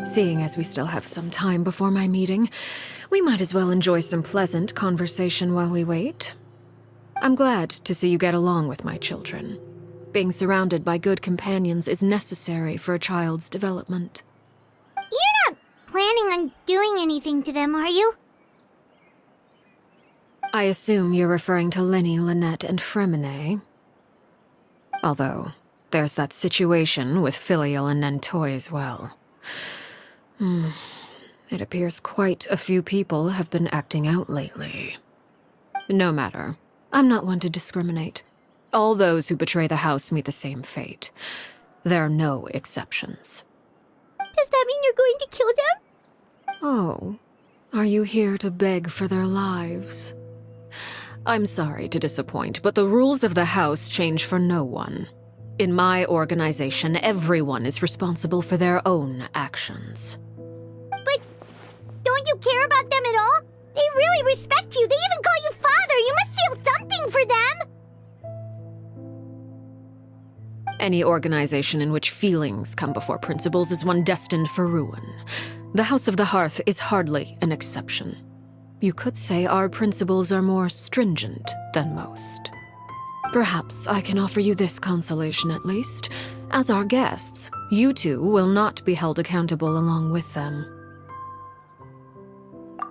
Seeing as we still have some time before my meeting, we might as well enjoy some pleasant conversation while we wait. I'm glad to see you get along with my children. Being surrounded by good companions is necessary for a child's development. You're not planning on doing anything to them, are you? I assume you're referring to Lyney, Lynette, and Freminet. Although, there's that situation with Filial and Nentoy as well. It appears quite a few people have been acting out lately. No matter. I'm not one to discriminate. All those who betray the house meet the same fate. There are no exceptions. Does that mean you're going to kill them? Oh, are you here to beg for their lives? I'm sorry to disappoint, but the rules of the house change for no one. In my organization, everyone is responsible for their own actions. But don't you care about them at all? They really respect you. They even call you father. You must feel something for them. Any organization in which feelings come before principles is one destined for ruin. The House of the Hearth is hardly an exception. You could say our principles are more stringent than most. Perhaps I can offer you this consolation at least. As our guests, you two will not be held accountable along with them.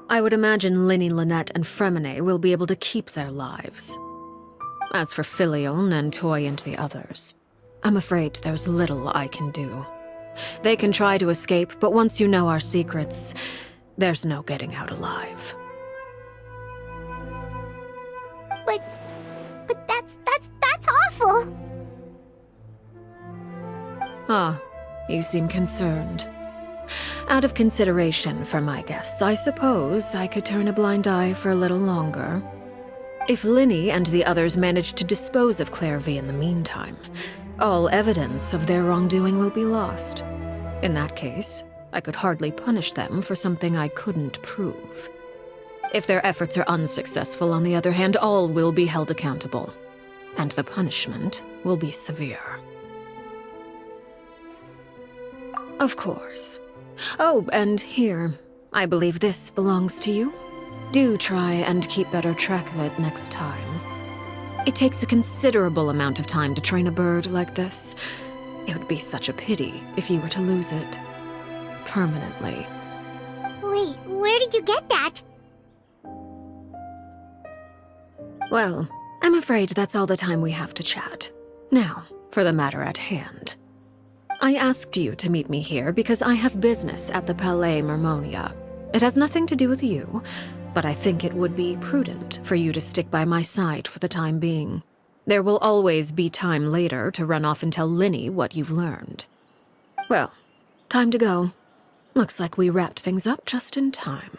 I would imagine Lyney, Lynette, and Freminet will be able to keep their lives. As for Filial, Nentoy, and the others, I'm afraid there's little I can do. They can try to escape, but once you know our secrets, there's no getting out alive. But that's awful. Ah, you seem concerned. Out of consideration for my guests, I suppose I could turn a blind eye for a little longer. If Lyney and the others manage to dispose of Clairvy in the meantime, all evidence of their wrongdoing will be lost. In that case, I could hardly punish them for something I couldn't prove. If their efforts are unsuccessful, on the other hand, all will be held accountable, and the punishment will be severe. Of course. Oh, and here, I believe this belongs to you. Do try and keep better track of it next time. It takes a considerable amount of time to train a bird like this. It would be such a pity if you were to lose it. Permanently. Wait, where did you get that? Well, I'm afraid that's all the time we have to chat. Now, for the matter at hand. I asked you to meet me here because I have business at the Palais Mermonia. It has nothing to do with you, but I think it would be prudent for you to stick by my side for the time being. There will always be time later to run off and tell Lyney what you've learned. Well, time to go. Looks like we wrapped things up just in time.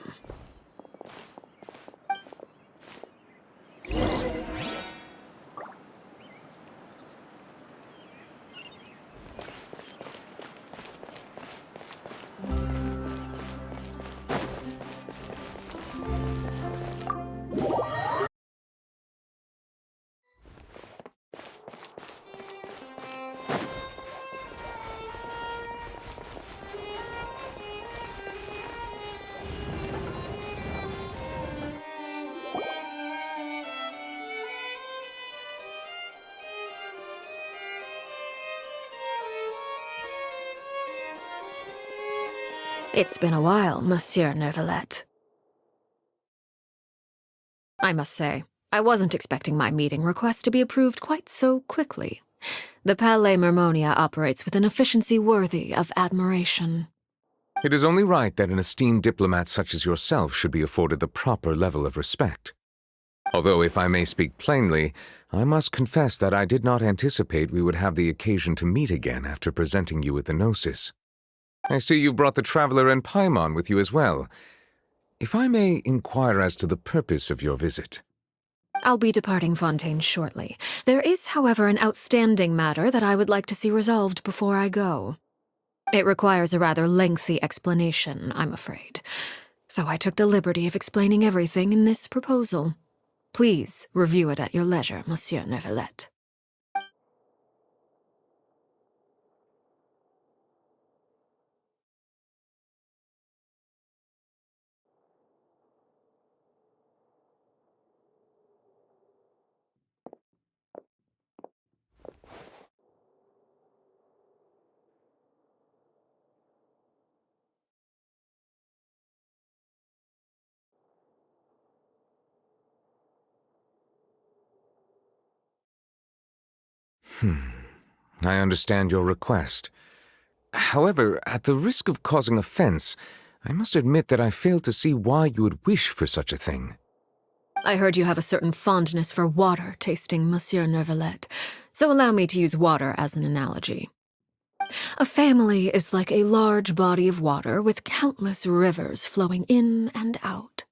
It's been a while, Monsieur Neuvillette. I must say, I wasn't expecting my meeting request to be approved quite so quickly. The Palais Mermonia operates with an efficiency worthy of admiration. It is only right that an esteemed diplomat such as yourself should be afforded the proper level of respect. Although, if I may speak plainly, I must confess that I did not anticipate we would have the occasion to meet again after presenting you with the Gnosis. I see you've brought the Traveler and Paimon with you as well. If I may inquire as to the purpose of your visit. I'll be departing Fontaine shortly. There is, however, an outstanding matter that I would like to see resolved before I go. It requires a rather lengthy explanation, I'm afraid. So I took the liberty of explaining everything in this proposal. Please review it at your leisure, Monsieur Neuvillette. I understand your request. However, at the risk of causing offense, I must admit that I fail to see why you would wish for such a thing. I heard you have a certain fondness for water tasting, Monsieur Neuvillette, so allow me to use water as an analogy. A family is like a large body of water with countless rivers flowing in and out.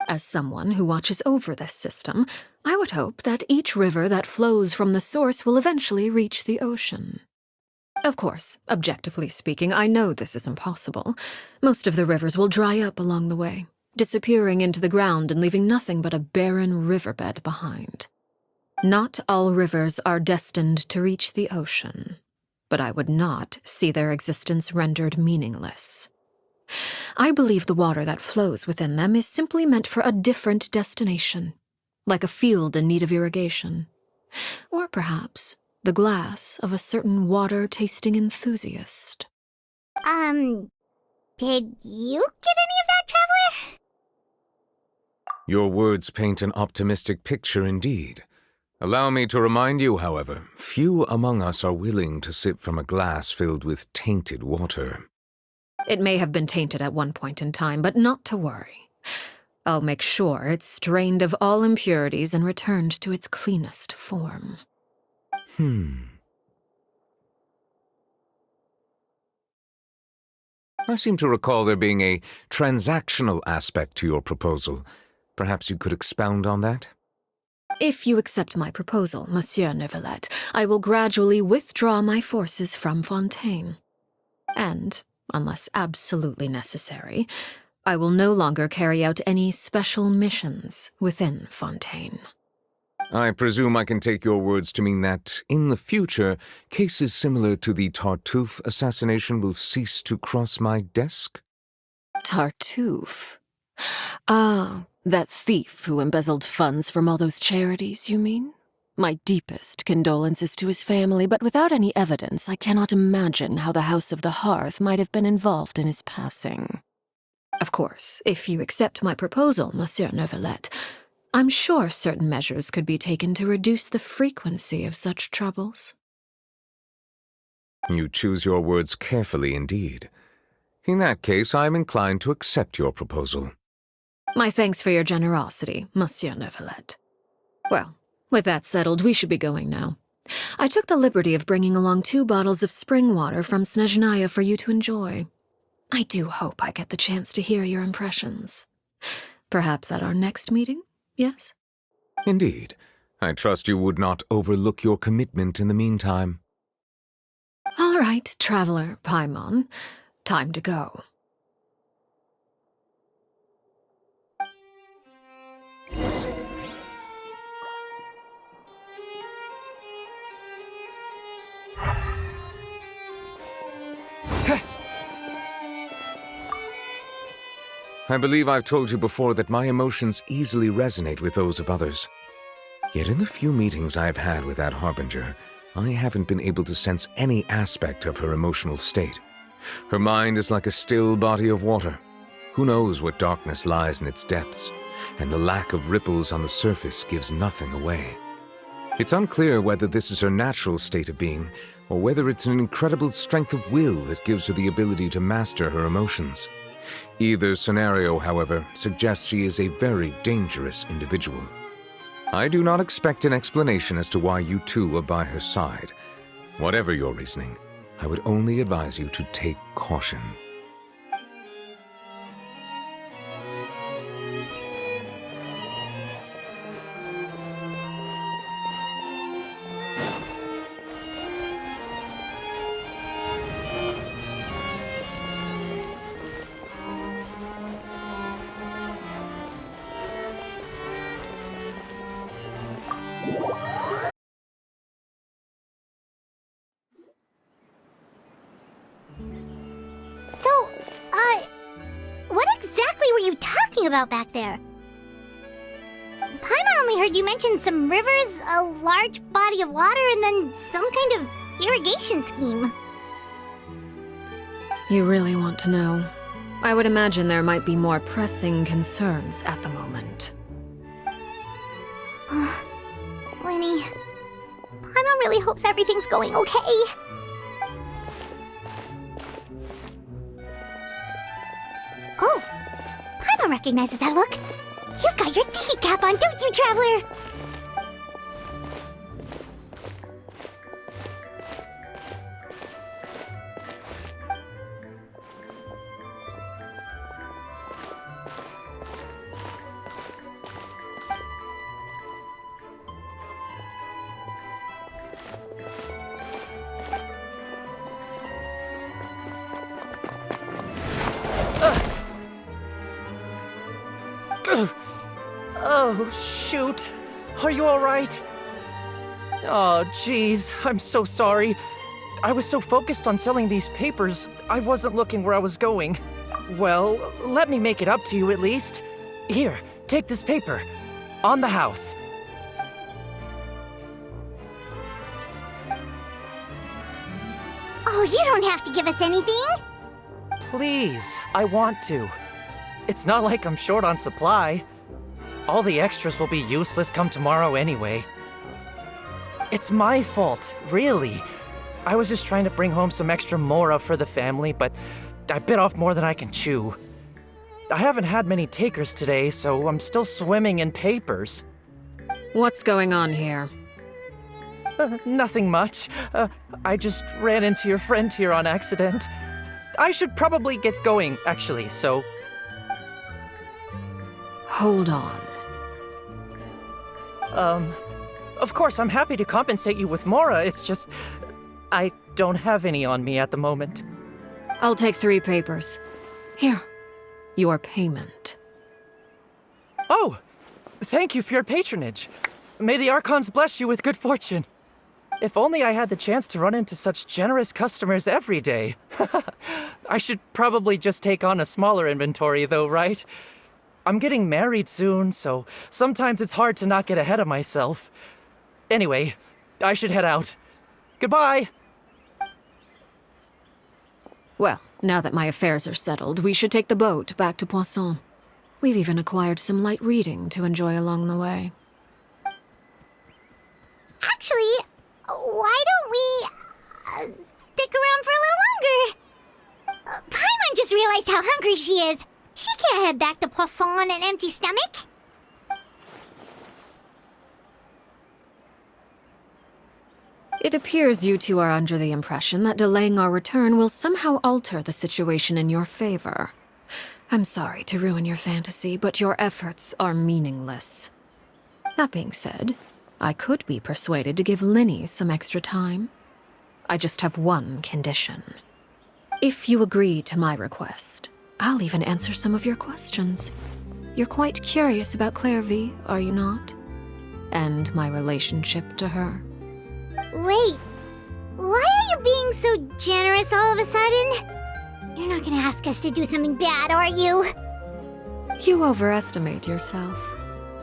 As someone who watches over this system, I would hope that each river that flows from the source will eventually reach the ocean. Of course, objectively speaking, I know this is impossible. Most of the rivers will dry up along the way, disappearing into the ground and leaving nothing but a barren riverbed behind. Not all rivers are destined to reach the ocean, but I would not see their existence rendered meaningless. I believe the water that flows within them is simply meant for a different destination, like a field in need of irrigation. Or perhaps the glass of a certain water-tasting enthusiast. Did you get any of that, Traveler? Your words paint an optimistic picture indeed. Allow me to remind you, however, few among us are willing to sip from a glass filled with tainted water. It may have been tainted at one point in time, but not to worry. I'll make sure it's strained of all impurities and returned to its cleanest form. I seem to recall there being a transactional aspect to your proposal. Perhaps you could expound on that? If you accept my proposal, Monsieur Neuvillette, I will gradually withdraw my forces from Fontaine. And, unless absolutely necessary, I will no longer carry out any special missions within Fontaine. I presume I can take your words to mean that, in the future, cases similar to the Tartuffe assassination will cease to cross my desk? Tartuffe? Ah, that thief who embezzled funds from all those charities, you mean? My deepest condolences to his family, but without any evidence, I cannot imagine how the House of the Hearth might have been involved in his passing. Of course, if you accept my proposal, Monsieur Neuvillette, I'm sure certain measures could be taken to reduce the frequency of such troubles. You choose your words carefully indeed. In that case, I am inclined to accept your proposal. My thanks for your generosity, Monsieur Neuvillette. Well, with that settled, we should be going now. I took the liberty of bringing along 2 bottles of spring water from Snezhnaya for you to enjoy. I do hope I get the chance to hear your impressions. Perhaps at our next meeting, yes? Indeed. I trust you would not overlook your commitment in the meantime. All right, Traveler Paimon. Time to go. I believe I've told you before that my emotions easily resonate with those of others. Yet in the few meetings I've had with that Harbinger, I haven't been able to sense any aspect of her emotional state. Her mind is like a still body of water. Who knows what darkness lies in its depths, and the lack of ripples on the surface gives nothing away. It's unclear whether this is her natural state of being, or whether it's an incredible strength of will that gives her the ability to master her emotions. Either scenario, however, suggests she is a very dangerous individual. I do not expect an explanation as to why you two are by her side. Whatever your reasoning, I would only advise you to take caution. What exactly were you talking about back there? Paimon only heard you mention some rivers, a large body of water, and then some kind of irrigation scheme. You really want to know? I would imagine there might be more pressing concerns at the moment. Winnie, Paimon really hopes everything's going okay. Oh, Paimon recognizes that look. You've got your tiki cap on, don't you, Traveler? Oh, shoot. Are you alright? Oh, jeez. I'm so sorry. I was so focused on selling these papers, I wasn't looking where I was going. Well, let me make it up to you at least. Here, take this paper. On the house. Oh, you don't have to give us anything. Please, I want to. It's not like I'm short on supply. All the extras will be useless come tomorrow anyway. It's my fault, really. I was just trying to bring home some extra mora for the family, but I bit off more than I can chew. I haven't had many takers today, so I'm still swimming in papers. What's going on here? Nothing much. I just ran into your friend here on accident. I should probably get going, actually, so... Hold on. Of course, I'm happy to compensate you with mora, it's just... I don't have any on me at the moment. I'll take 3 papers. Here. Your payment. Oh! Thank you for your patronage. May the Archons bless you with good fortune. If only I had the chance to run into such generous customers every day. I should probably just take on a smaller inventory though, right? I'm getting married soon, so sometimes it's hard to not get ahead of myself. Anyway, I should head out. Goodbye! Well, now that my affairs are settled, we should take the boat back to Poisson. We've even acquired some light reading to enjoy along the way. Actually, why don't we stick around for a little longer? Paimon just realized how hungry she is. She can't head back to Poisson on an empty stomach. It appears you two are under the impression that delaying our return will somehow alter the situation in your favor. I'm sorry to ruin your fantasy, but your efforts are meaningless. That being said, I could be persuaded to give Lyney some extra time. I just have one condition. If you agree to my request, I'll even answer some of your questions. You're quite curious about Clairvy, are you not? And my relationship to her. Wait, why are you being so generous all of a sudden? You're not gonna ask us to do something bad, are you? You overestimate yourself.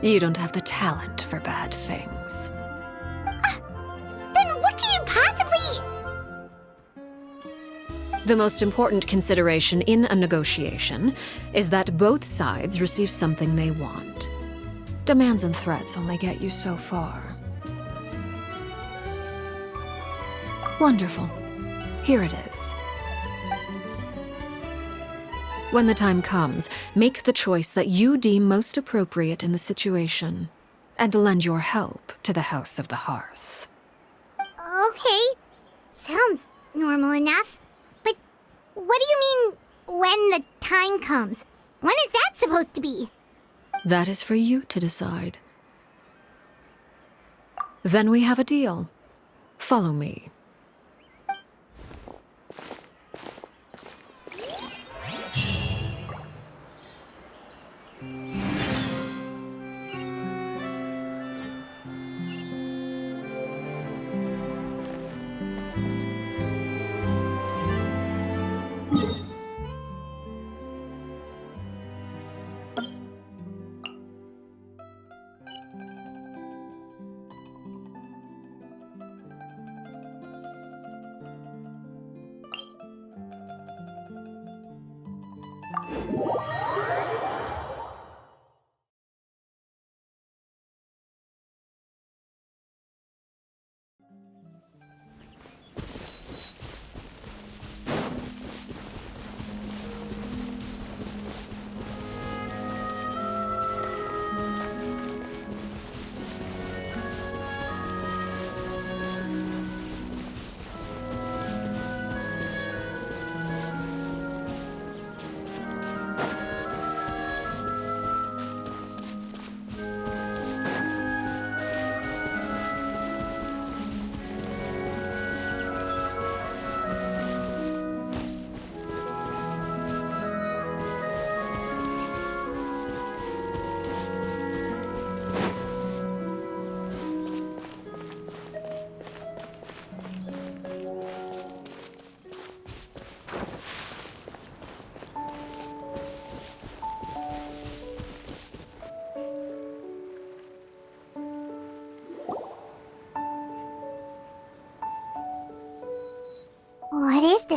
You don't have the talent for bad things. Then what can you possibly... The most important consideration in a negotiation is that both sides receive something they want. Demands and threats only get you so far. Wonderful. Here it is. When the time comes, make the choice that you deem most appropriate in the situation, and lend your help to the House of the Hearth. Okay, sounds normal enough. But what do you mean, when the time comes? When is that supposed to be? That is for you to decide. Then we have a deal. Follow me.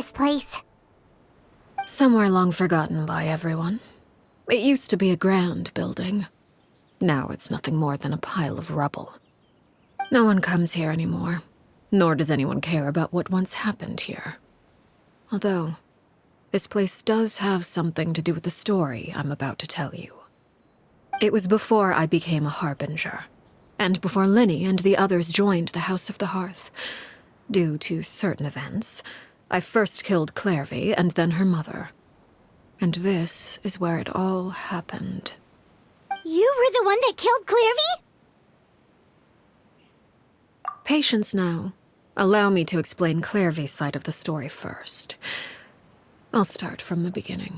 this place? Somewhere long forgotten by everyone. It used to be a grand building. Now it's nothing more than a pile of rubble. No one comes here anymore, nor does anyone care about what once happened here. Although, this place does have something to do with the story I'm about to tell you. It was before I became a Harbinger, and before Lyney and the others joined the House of the Hearth. Due to certain events, I first killed Clairvy and then her mother. And this is where it all happened. You were the one that killed Clairvy? Patience now. Allow me to explain Clairvy's side of the story first. I'll start from the beginning.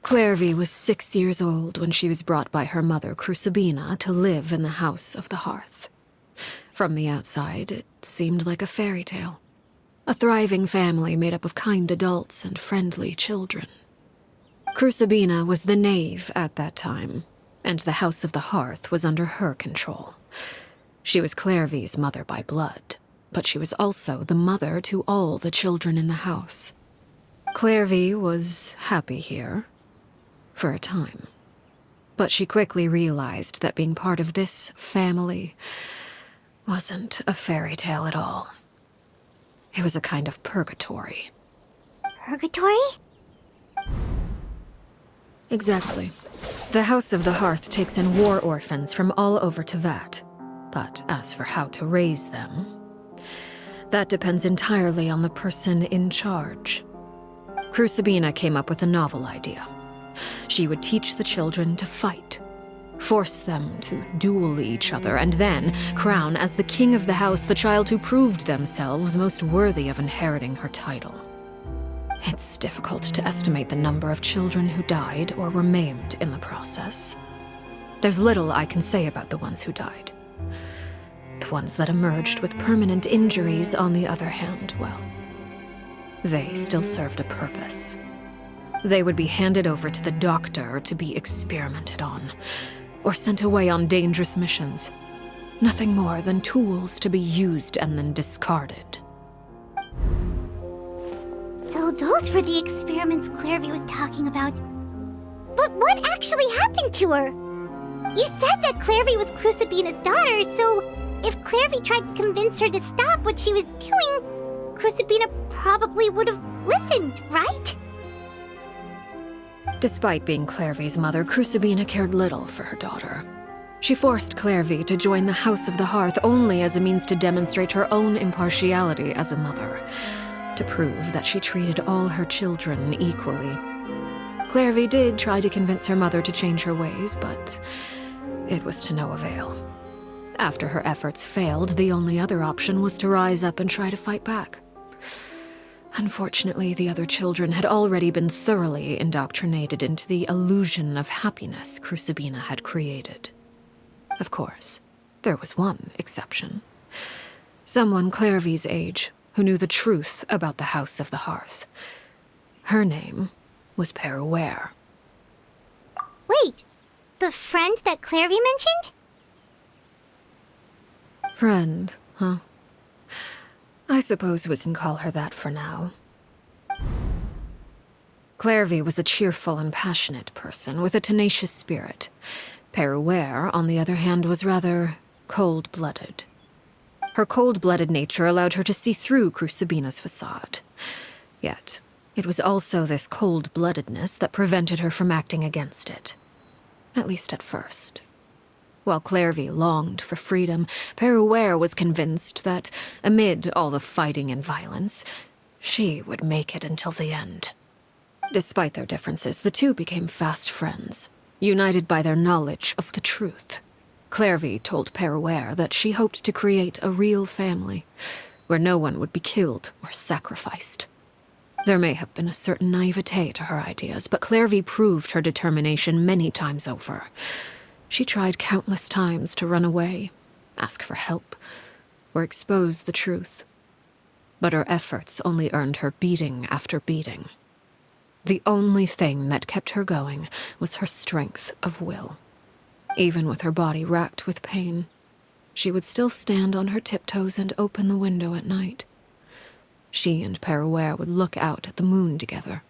Clairvy was 6 years old when she was brought by her mother, Crucibina, to live in the House of the Hearth. From the outside, it seemed like a fairy tale. A thriving family made up of kind adults and friendly children. Crucibina was the knave at that time, and the House of the Hearth was under her control. She was Clairvy's mother by blood, but she was also the mother to all the children in the house. Clairvy was happy here, for a time. But she quickly realized that being part of this family wasn't a fairy tale at all. It was a kind of purgatory. Purgatory? Exactly. The House of the Hearth takes in war orphans from all over Teyvat. But as for how to raise them, that depends entirely on the person in charge. Crucibina came up with a novel idea. She would teach the children to fight, force them to duel each other, and then crown as the king of the house the child who proved themselves most worthy of inheriting her title. It's difficult to estimate the number of children who died or were maimed in the process. There's little I can say about the ones who died. The ones that emerged with permanent injuries, on the other hand, well, they still served a purpose. They would be handed over to the doctor to be experimented on, or sent away on dangerous missions. Nothing more than tools to be used and then discarded. So those were the experiments Clairvy was talking about. But what actually happened to her? You said that Clairvy was Crucibina's daughter, so if Clairvy tried to convince her to stop what she was doing, Crucibina probably would have listened, right? Despite being Clairvy's mother, Crucibina cared little for her daughter. She forced Clairvy to join the House of the Hearth only as a means to demonstrate her own impartiality as a mother, to prove that she treated all her children equally. Clairvy did try to convince her mother to change her ways, but it was to no avail. After her efforts failed, the only other option was to rise up and try to fight back. Unfortunately, the other children had already been thoroughly indoctrinated into the illusion of happiness Crucibina had created. Of course, there was one exception. Someone Clairvy's age who knew the truth about the House of the Hearth. Her name was Peruere. Wait, the friend that Clairvy mentioned? Friend, huh? I suppose we can call her that for now. Clairvy was a cheerful and passionate person with a tenacious spirit. Peruere, on the other hand, was rather cold-blooded. Her cold-blooded nature allowed her to see through Crucibina's facade. Yet, it was also this cold-bloodedness that prevented her from acting against it. At least at first. While Clairvy longed for freedom, Peruere was convinced that, amid all the fighting and violence, she would make it until the end. Despite their differences, the two became fast friends, united by their knowledge of the truth. Clairvy told Peruere that she hoped to create a real family, where no one would be killed or sacrificed. There may have been a certain naivete to her ideas, but Clairvy proved her determination many times over. She tried countless times to run away, ask for help, or expose the truth. But her efforts only earned her beating after beating. The only thing that kept her going was her strength of will. Even with her body racked with pain, she would still stand on her tiptoes and open the window at night. She and Peruere would look out at the moon together,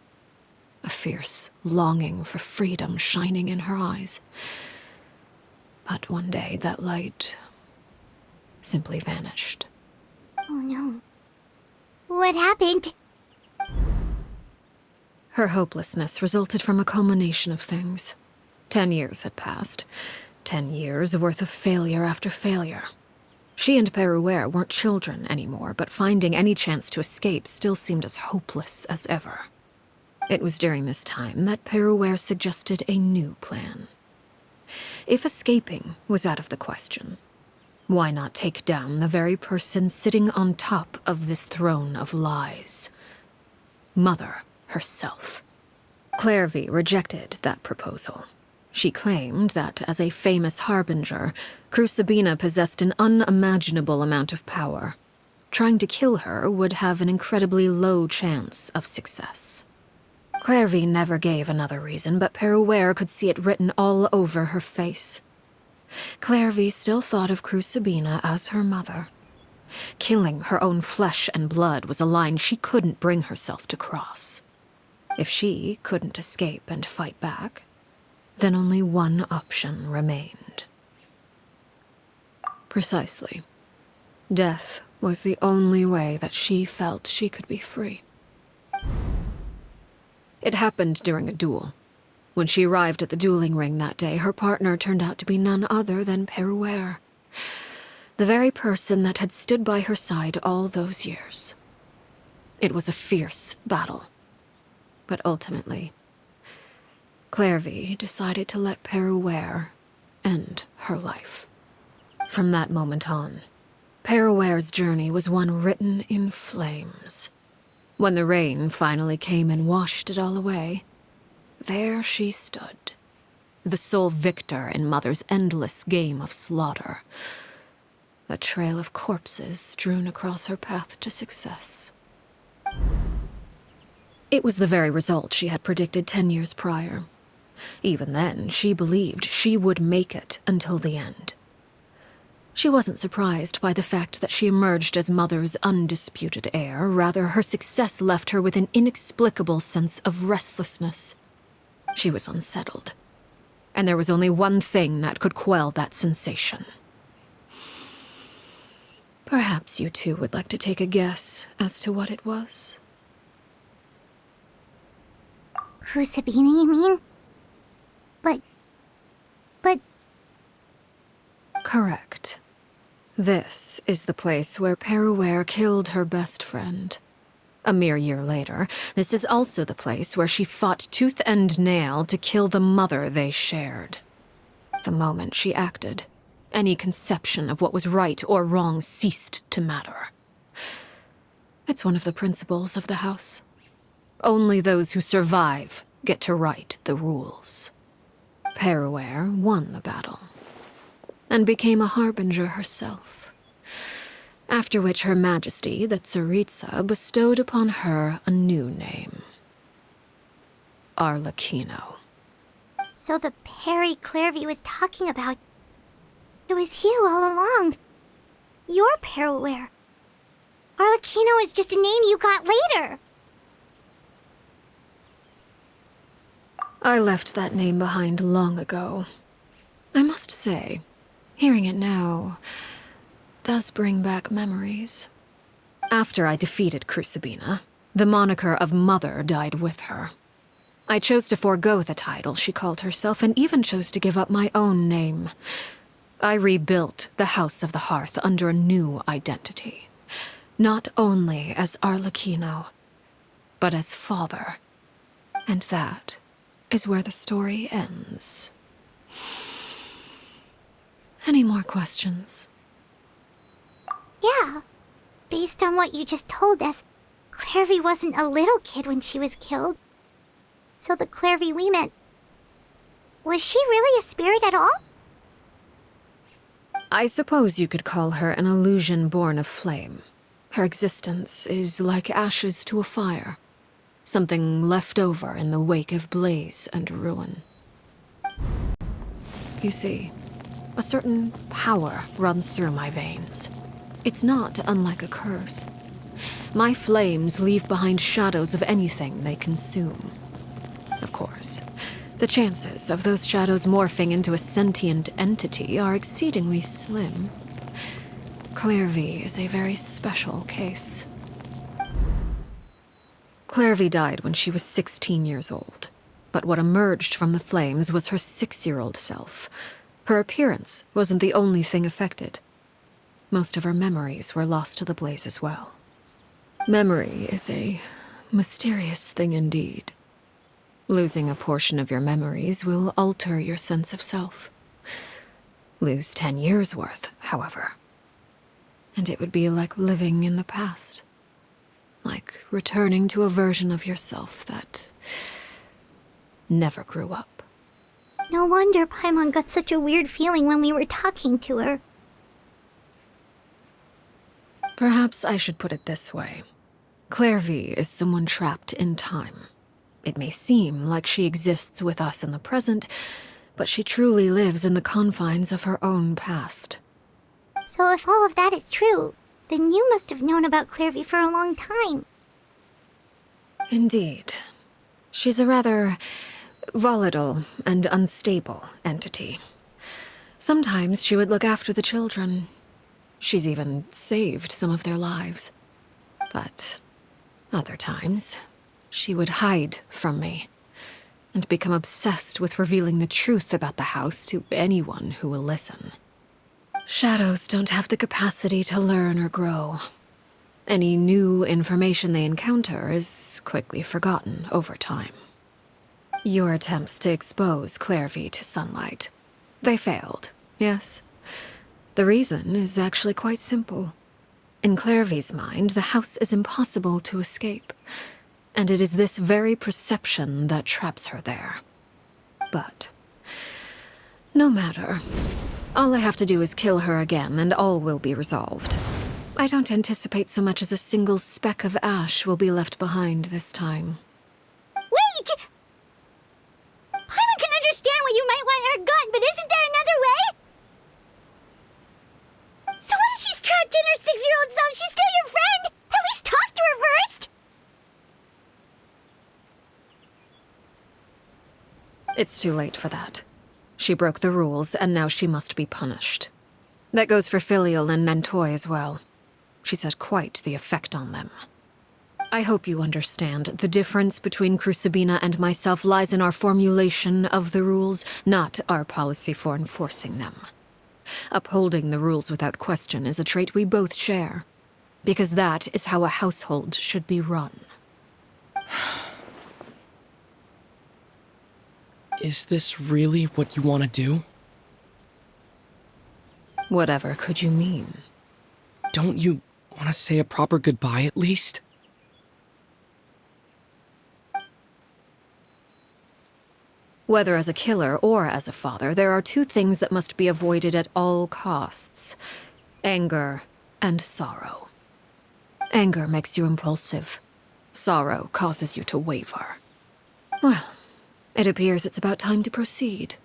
a fierce longing for freedom shining in her eyes. But one day that light simply vanished. Oh no. What happened? Her hopelessness resulted from a culmination of things. 10 years had passed. 10 years worth of failure after failure. She and Peruere weren't children anymore, but finding any chance to escape still seemed as hopeless as ever. It was during this time that Peruere suggested a new plan. If escaping was out of the question, why not take down the very person sitting on top of this throne of lies? Mother herself. Clairvy rejected that proposal. She claimed that, as a famous harbinger, Crucibina possessed an unimaginable amount of power. Trying to kill her would have an incredibly low chance of success. Clairvy never gave another reason, but Peruere could see it written all over her face. Clairvy still thought of Crucibina as her mother. Killing her own flesh and blood was a line she couldn't bring herself to cross. If she couldn't escape and fight back, then only one option remained. Precisely. Death was the only way that she felt she could be free. It happened during a duel. When she arrived at the dueling ring that day, her partner turned out to be none other than Peruere, the very person that had stood by her side all those years. It was a fierce battle. But ultimately, Clairvy decided to let Peruere end her life. From that moment on, Peruere's journey was one written in flames. When the rain finally came and washed it all away, there she stood, the sole victor in Mother's endless game of slaughter, a trail of corpses strewn across her path to success. It was the very result she had predicted 10 years prior. Even then, she believed she would make it until the end. She wasn't surprised by the fact that she emerged as Mother's undisputed heir. Rather, her success left her with an inexplicable sense of restlessness. She was unsettled, and there was only one thing that could quell that sensation. Perhaps you two would like to take a guess as to what it was? Crucibina, you mean? But... Correct. This is the place where Peruere killed her best friend. A mere year later, this is also the place where she fought tooth and nail to kill the mother they shared. The moment she acted, any conception of what was right or wrong ceased to matter. It's one of the principles of the house. Only those who survive get to write the rules. Peruere won the battle, and became a harbinger herself. After which Her Majesty, the Tsaritsa, bestowed upon her a new name. Arlecchino. So the Perry Clairvy was talking about... It was you all along. You're Peruere. Arlecchino is just a name you got later. I left that name behind long ago. I must say, hearing it now does bring back memories. After I defeated Crucibina, the moniker of Mother died with her. I chose to forego the title she called herself, and even chose to give up my own name. I rebuilt the House of the Hearth under a new identity. Not only as Arlecchino, but as father. And that is where the story ends. Any more questions? Yeah. Based on what you just told us, Clairvy wasn't a little kid when she was killed. So the Clairvy we met... Was she really a spirit at all? I suppose you could call her an illusion born of flame. Her existence is like ashes to a fire. Something left over in the wake of blaze and ruin. You see, A certain power runs through my veins. It's not unlike a curse. My flames leave behind shadows of anything they consume. Of course, the chances of those shadows morphing into a sentient entity are exceedingly slim. Clairvy is a very special case. Clairvy died when she was 16 years old, but what emerged from the flames was her 6-year-old self. Her appearance wasn't the only thing affected. Most of her memories were lost to the blaze as well. Memory is a mysterious thing indeed. Losing a portion of your memories will alter your sense of self. Lose 10 years' worth, however, and it would be like living in the past. Like returning to a version of yourself that never grew up. No wonder Paimon got such a weird feeling when we were talking to her. Perhaps I should put it this way. Clairvy is someone trapped in time. It may seem like she exists with us in the present, but she truly lives in the confines of her own past. So if all of that is true, then you must have known about Clairvy for a long time. Indeed. She's a rather volatile and unstable entity. Sometimes she would look after the children. She's even saved some of their lives. But other times, she would hide from me and become obsessed with revealing the truth about the house to anyone who will listen. Shadows don't have the capacity to learn or grow. Any new information they encounter is quickly forgotten over time. Your attempts to expose Clairvy to sunlight. They failed, yes? The reason is actually quite simple. In Clairvy's mind, the house is impossible to escape, and it is this very perception that traps her there. But no matter. All I have to do is kill her again, and all will be resolved. I don't anticipate so much as a single speck of ash will be left behind this time. Wait! Paimon can understand why you might want her gone, but isn't there another way? So what if she's trapped in her 6-year-old self? She's still your friend! At least talk to her first! It's too late for that. She broke the rules, and now she must be punished. That goes for Filial and Nantoy as well. She's had quite the effect on them. I hope you understand. The difference between Crucibina and myself lies in our formulation of the rules, not our policy for enforcing them. Upholding the rules without question is a trait we both share, because that is how a household should be run. Is this really what you want to do? Whatever could you mean? Don't you want to say a proper goodbye at least? Whether as a killer or as a father, there are two things that must be avoided at all costs: anger and sorrow. Anger makes you impulsive. Sorrow causes you to waver. Well, it appears it's about time to proceed.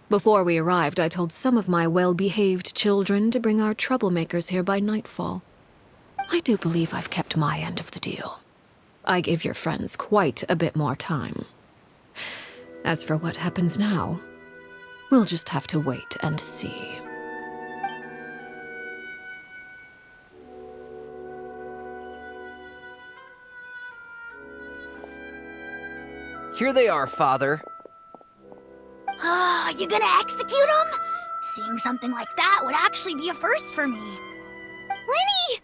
Before we arrived, I told some of my well-behaved children to bring our troublemakers here by nightfall. I do believe I've kept my end of the deal. I give your friends quite a bit more time. As for what happens now, we'll just have to wait and see. Here they are, Father. You gonna execute him? Seeing something like that would actually be a first for me. Lenny!